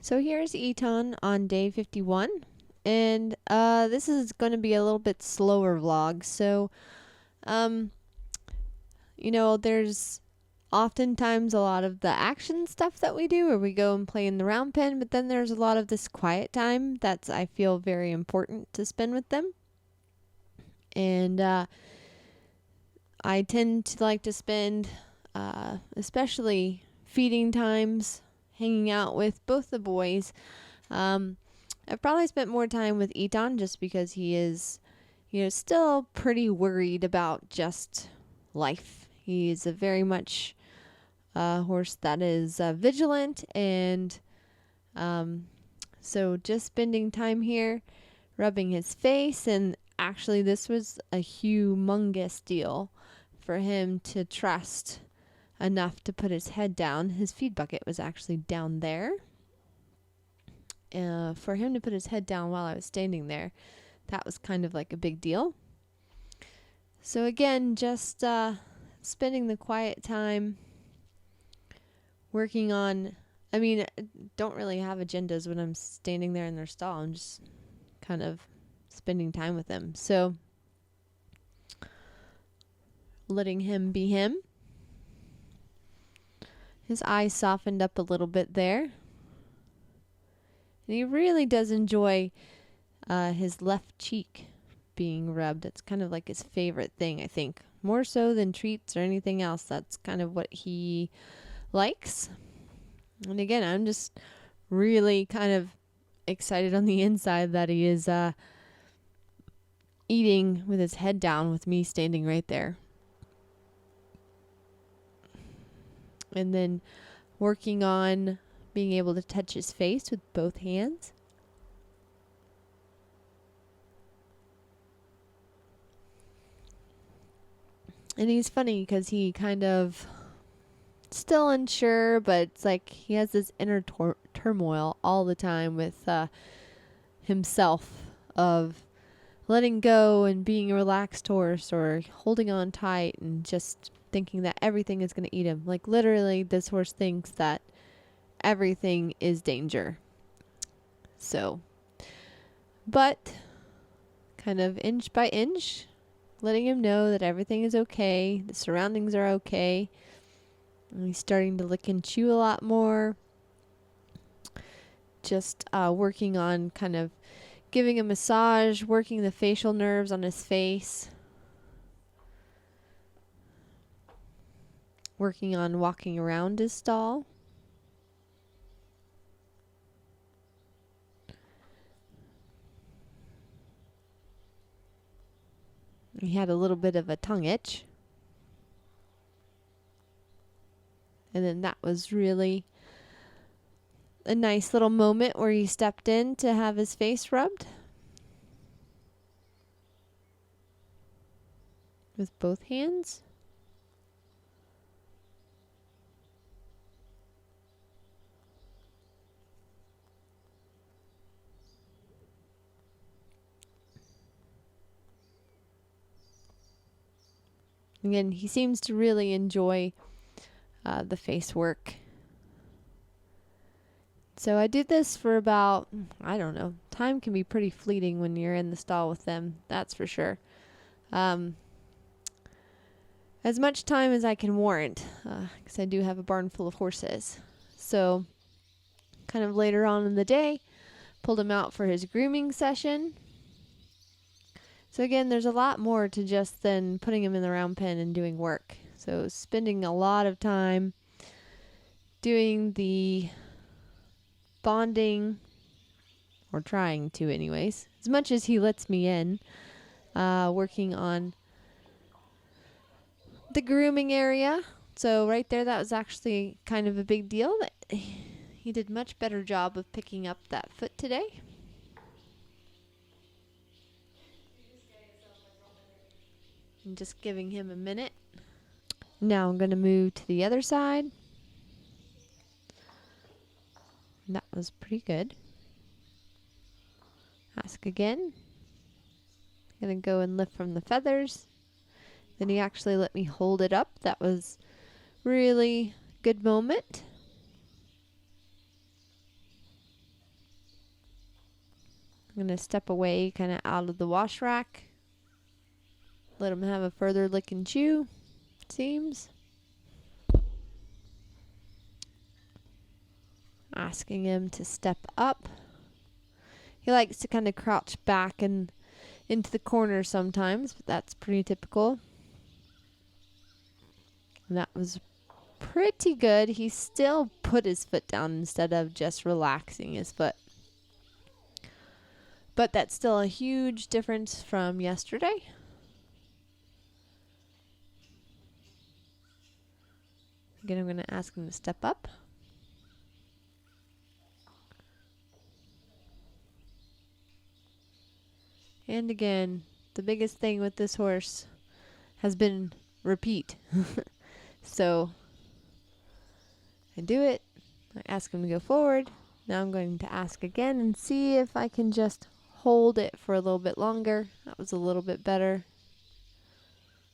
So here's Eton on day 51, and this is going to be a little bit slower vlog. So, um, there's oftentimes a lot of the action stuff that we do, where we go and play in the round pen, but then there's a lot of this quiet time that's I feel very important to spend with them, and I tend to like to spend, especially feeding times, hanging out with both the boys. I've probably spent more time with Eton just because he is, still pretty worried about just life. He's a very much horse that is vigilant, and so just spending time here, rubbing his face, and actually this was a humongous deal for him to trust enough to put his head down. His feed bucket was actually down there. For him to put his head down while I was standing there, that was kind of like a big deal. So again, just spending the quiet time working on, I don't really have agendas when I'm standing there in their stall. I'm just kind of spending time with them. So letting him be him. His eyes softened up a little bit there. And he really does enjoy his left cheek being rubbed. It's kind of like his favorite thing, I think. More so than treats or anything else. That's kind of what he likes. And again, I'm just really kind of excited on the inside that he is eating with his head down with me standing right there. And then working on being able to touch his face with both hands. And he's funny because he kind of still unsure, but it's like he has this inner turmoil all the time with himself of letting go and being a relaxed horse, or holding on tight and just thinking that everything is going to eat him. Like literally this horse thinks that everything is danger. So, but kind of inch by inch, letting him know that everything is okay, the surroundings are okay. And he's starting to lick and chew a lot more. Just working on kind of giving a massage, working the facial nerves on his face. Working on walking around his stall. He had a little bit of a tongue itch. And then that was really a nice little moment where he stepped in to have his face rubbed with both hands. Again, he seems to really enjoy the face work. So I did this for about, I don't know, time can be pretty fleeting when you're in the stall with them, that's for sure. As much time as I can warrant, because I do have a barn full of horses. So kind of later on in the day, pulled him out for his grooming session. So again, there's a lot more to just than putting him in the round pen and doing work. So spending a lot of time doing the bonding, or trying to anyways, as much as he lets me in, working on the grooming area. So right there, that was actually kind of a big deal. That he did much better job of picking up that foot today. And just giving him a minute. Now I'm going to move to the other side. And that was pretty good. Ask again. Going to go and lift from the feathers. Then he actually let me hold it up. That was really good moment. I'm going to step away kind of out of the wash rack. Let him have a further lick and chew, it seems. Asking him to step up. He likes to kind of crouch back and into the corner sometimes, but that's pretty typical. And that was pretty good. He still put his foot down instead of just relaxing his foot. But that's still a huge difference from yesterday. Again, I'm going to ask him to step up. And again, the biggest thing with this horse has been repeat. So I do it. I ask him to go forward. Now I'm going to ask again and see if I can just hold it for a little bit longer. That was a little bit better.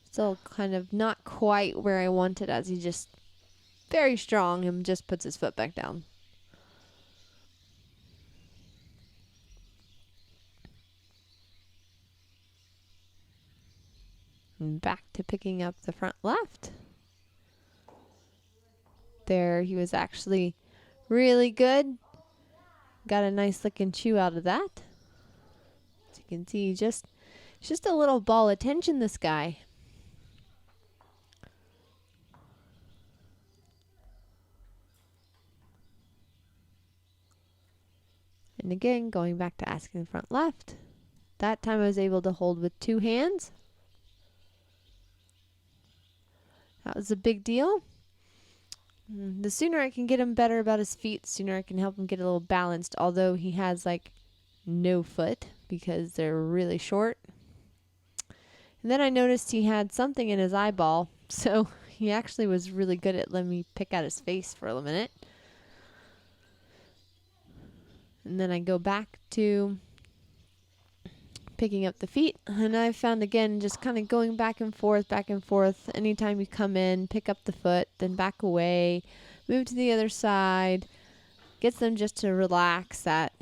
Still kind of not quite where I wanted, as he just very strong and just puts his foot back down. And back to picking up the front left. There, he was actually really good. Got a nice lick and chew out of that. As you can see, just a little ball of tension, this guy. And again, going back to asking the front left. That time I was able to hold with 2 hands. That was a big deal. The sooner I can get him better about his feet, the sooner I can help him get a little balanced, although he has like no foot because they're really short. And then I noticed he had something in his eyeball, so he actually was really good at letting me pick out his face for a minute. And then I go back to picking up the feet, and I found again just kind of going back and forth. Anytime you come in, pick up the foot, then back away, move to the other side, gets them just to relax that,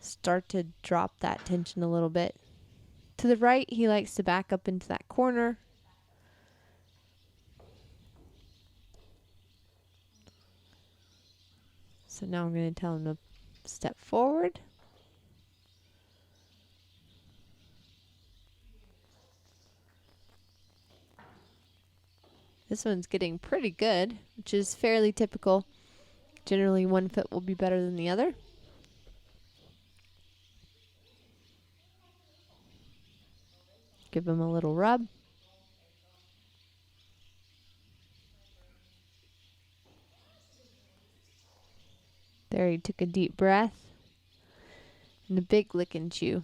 start to drop that tension a little bit. To the right, he likes to back up into that corner. So now I'm going to tell him to step forward. This one's getting pretty good, which is fairly typical. Generally, one foot will be better than the other. Give him a little rub. There, he took a deep breath and a big lick and chew.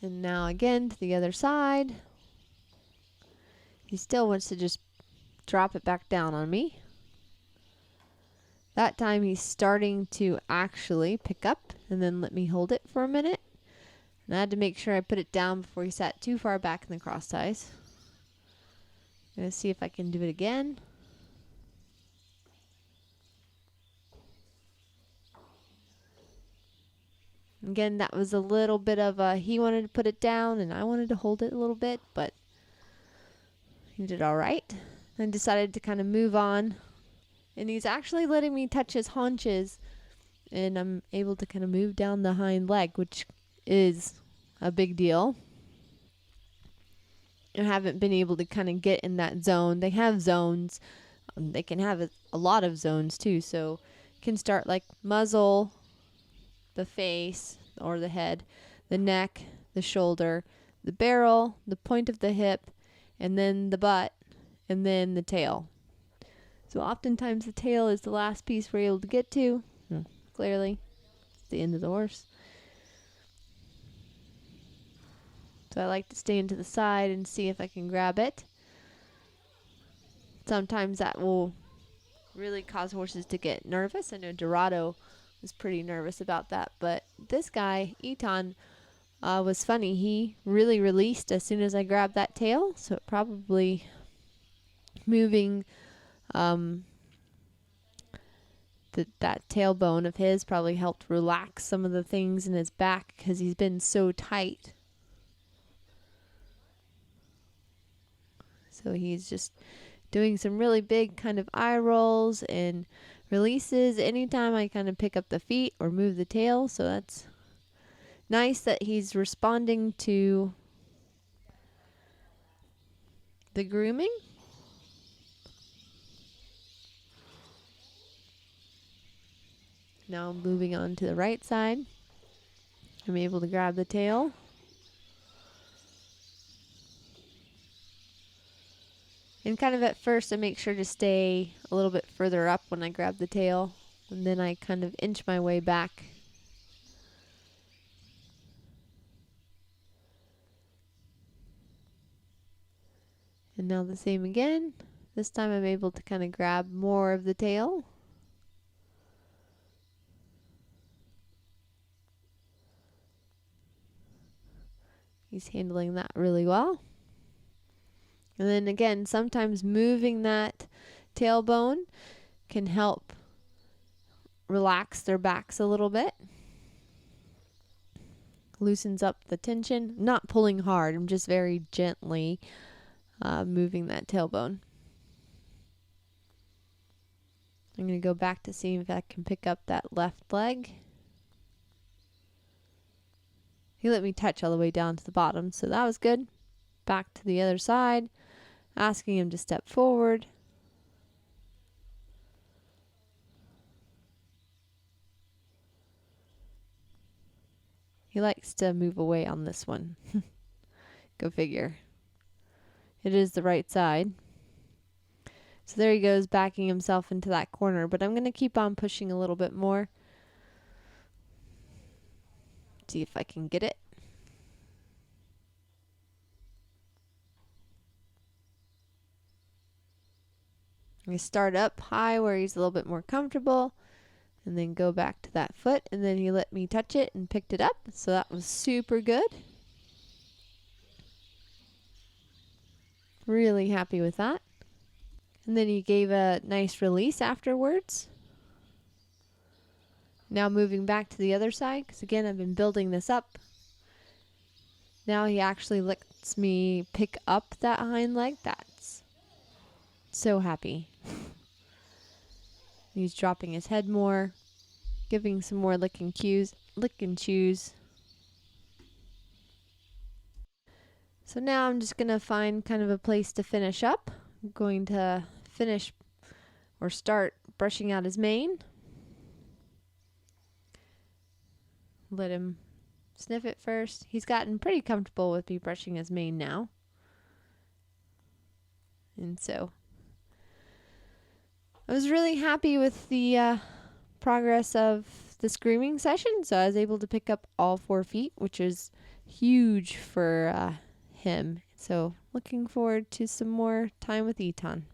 And now again to the other side. He still wants to just drop it back down on me. That time he's starting to actually pick up and then let me hold it for a minute. And I had to make sure I put it down before he sat too far back in the cross ties. I'm going to see if I can do it again. Again, that was a little bit of a, he wanted to put it down and I wanted to hold it a little bit, but he did all right. I decided to kind of move on. And he's actually letting me touch his haunches, and I'm able to kind of move down the hind leg, which is a big deal. I haven't been able to kind of get in that zone. They have zones. They can have a lot of zones too, so can start like muzzle, the face or the head, the neck, the shoulder, the barrel, the point of the hip, and then the butt, and then the tail. So oftentimes the tail is the last piece we're able to get to. Clearly, it's the end of the horse. So I like to stand to the side and see if I can grab it. Sometimes that will really cause horses to get nervous. I know Dorado was pretty nervous about that, but this guy, Eton, was funny. He really released as soon as I grabbed that tail, so it probably moving that tailbone of his probably helped relax some of the things in his back because he's been so tight. So he's just doing some really big kind of eye rolls and releases anytime I kind of pick up the feet or move the tail. So that's nice that he's responding to the grooming. Now moving on to the right side. I'm able to grab the tail. And kind of at first I make sure to stay a little bit further up when I grab the tail. And then I kind of inch my way back. And now the same again. This time I'm able to kind of grab more of the tail. He's handling that really well. And then again, sometimes moving that tailbone can help relax their backs a little bit. Loosens up the tension. Not pulling hard, I'm just very gently moving that tailbone. I'm going to go back to see if I can pick up that left leg. He let me touch all the way down to the bottom, so that was good. Back to the other side, asking him to step forward. He likes to move away on this one. Go figure. It is the right side. So there he goes, backing himself into that corner, but I'm going to keep on pushing a little bit more. See if I can get it. I start up high where he's a little bit more comfortable and then go back to that foot, and then he let me touch it and picked it up, so that was super good. Really happy with that. And then he gave a nice release afterwards. Now moving back to the other side, because again I've been building this up. Now he actually lets me pick up that hind leg. That's so happy. He's dropping his head more, giving some more lick and chews. So now I'm just going to find kind of a place to finish up. I'm going to finish or start brushing out his mane. Let him sniff it first. He's gotten pretty comfortable with me brushing his mane now. And so I was really happy with the progress of this grooming session. So I was able to pick up all 4 feet, which is huge for him. So looking forward to some more time with Eton.